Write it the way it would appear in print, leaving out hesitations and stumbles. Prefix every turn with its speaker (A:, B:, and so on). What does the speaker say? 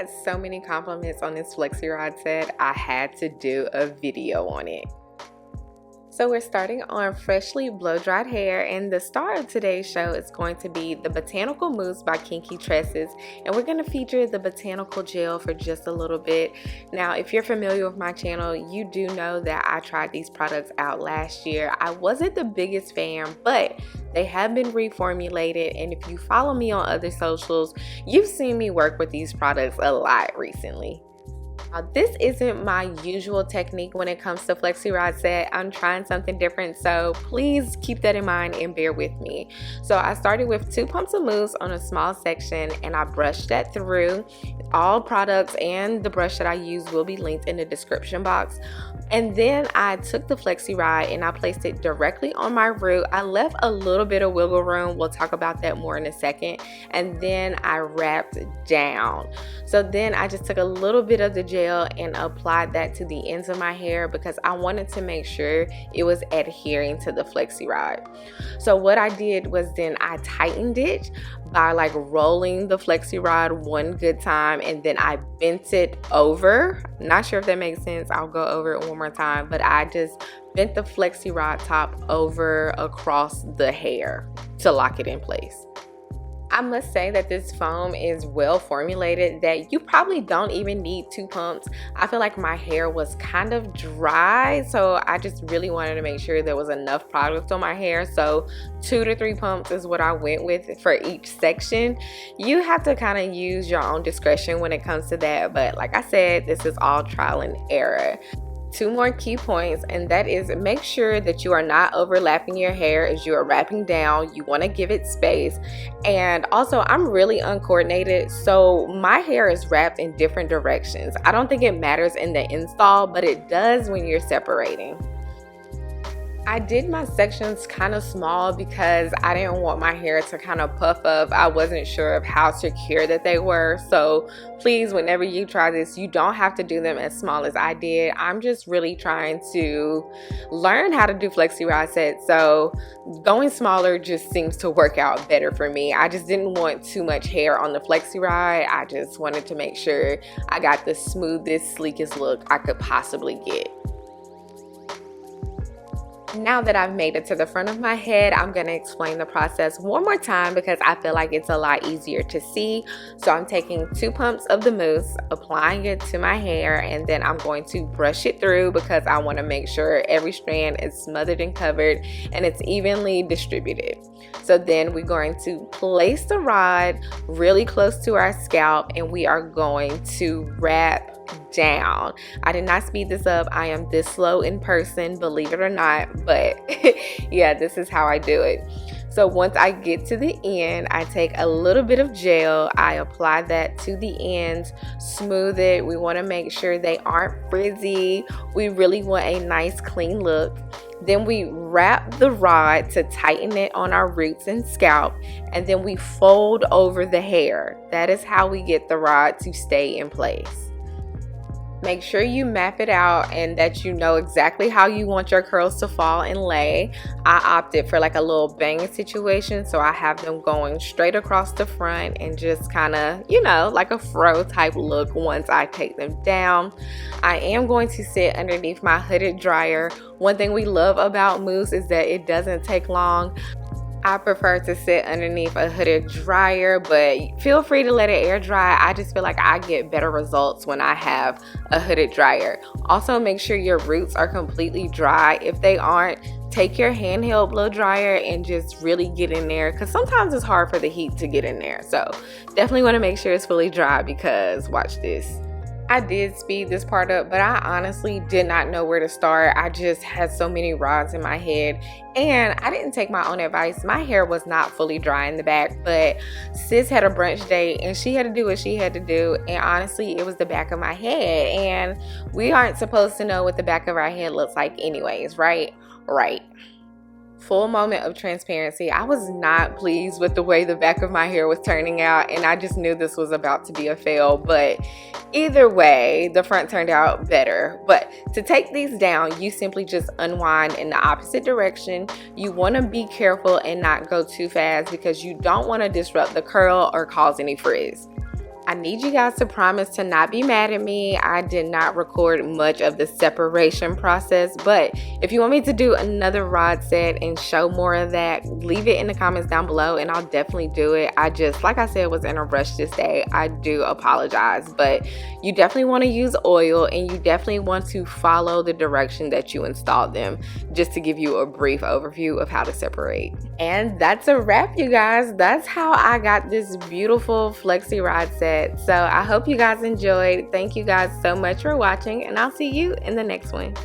A: got so many compliments on this Flexi rod set, I had to do a video on it. So we're starting on freshly blow dried hair, and the star of today's show is going to be the Botanical Mousse by Kinky Tresses, and we're going to feature the botanical gel for just a little bit. Now, if you're familiar with my channel, you do know that I tried these products out last year. I wasn't the biggest fan, but they have been reformulated, and if you follow me on other socials, you've seen me work with these products a lot recently. Now, this isn't my usual technique when it comes to Flexi rod set. I'm trying something different, so please keep that in mind and bear with me. So I started with 2 pumps of mousse on a small section, and I brushed that through. All products and the brush that I use will be linked in the description box. And then I took the Flexi rod and I placed it directly on my root. I left a little bit of wiggle room. We'll talk about that more in a second. And then I wrapped down. So then I just took a little bit of the gel and applied that to the ends of my hair because I wanted to make sure it was adhering to the Flexi rod. So what I did was then I tightened it by like rolling the Flexi rod one good time, and then I bent it over. Not sure if that makes sense. I'll go over it one more time, but I just bent the Flexi rod top over across the hair to lock it in place. I must say that this foam is well formulated, that you probably don't even need 2 pumps. I feel like my hair was kind of dry, so I just really wanted to make sure there was enough product on my hair. So 2 to 3 pumps is what I went with for each section. You have to kind of use your own discretion when it comes to that, but like I said, this is all trial and error. 2 more key points, and that is make sure that you are not overlapping your hair as you are wrapping down. You want to give it space. And also, I'm really uncoordinated, so my hair is wrapped in different directions. I don't think it matters in the install, but it does when you're separating. I did my sections kind of small because I didn't want my hair to kind of puff up. I wasn't sure of how secure that they were. So please, whenever you try this, you don't have to do them as small as I did. I'm just really trying to learn how to do Flexi rod sets. So going smaller just seems to work out better for me. I just didn't want too much hair on the Flexi rod. I just wanted to make sure I got the smoothest, sleekest look I could possibly get. Now that I've made it to the front of my head, I'm going to explain the process one more time because I feel like it's a lot easier to see. So I'm taking 2 pumps of the mousse, applying it to my hair, and then I'm going to brush it through because I want to make sure every strand is smothered and covered and it's evenly distributed. So then we're going to place the rod really close to our scalp, and we are going to wrap down. I did not speed this up. I am this slow in person, believe it or not, but yeah, this is how I do it. So once I get to the end, I take a little bit of gel, I apply that to the ends, smooth it. We want to make sure they aren't frizzy. We really want a nice clean look. Then we wrap the rod to tighten it on our roots and scalp, and then we fold over the hair. That is how we get the rod to stay in place. Make sure you map it out and that you know exactly how you want your curls to fall and lay. I opted for like a little banging situation, so I have them going straight across the front and just kind of, you know, like a fro type look once I take them down. I am going to sit underneath my hooded dryer. One thing we love about mousse is that it doesn't take long. I prefer to sit underneath a hooded dryer, but feel free to let it air dry. I just feel like I get better results when I have a hooded dryer. Also, make sure your roots are completely dry. If they aren't, take your handheld blow dryer and just really get in there, because sometimes it's hard for the heat to get in there. So definitely want to make sure it's fully dry because watch this. I did speed this part up, but I honestly did not know where to start. I just had so many rods in my head, and I didn't take my own advice. My hair was not fully dry in the back, but sis had a brunch date and she had to do what she had to do, and honestly it was the back of my head, and we aren't supposed to know what the back of our head looks like anyways, right? Full moment of transparency, I was not pleased with the way the back of my hair was turning out, and I just knew this was about to be a fail. But either way, the front turned out better. But to take these down, you simply just unwind in the opposite direction. You want to be careful and not go too fast because you don't want to disrupt the curl or cause any frizz. I need you guys to promise to not be mad at me. I did not record much of the separation process, but if you want me to do another rod set and show more of that, leave it in the comments down below and I'll definitely do it. I just, like I said, was in a rush this day. I do apologize, but you definitely want to use oil and you definitely want to follow the direction that you installed them, just to give you a brief overview of how to separate. And that's a wrap, you guys. That's how I got this beautiful Flexi rod set. So I hope you guys enjoyed. Thank you guys so much for watching and I'll see you in the next one.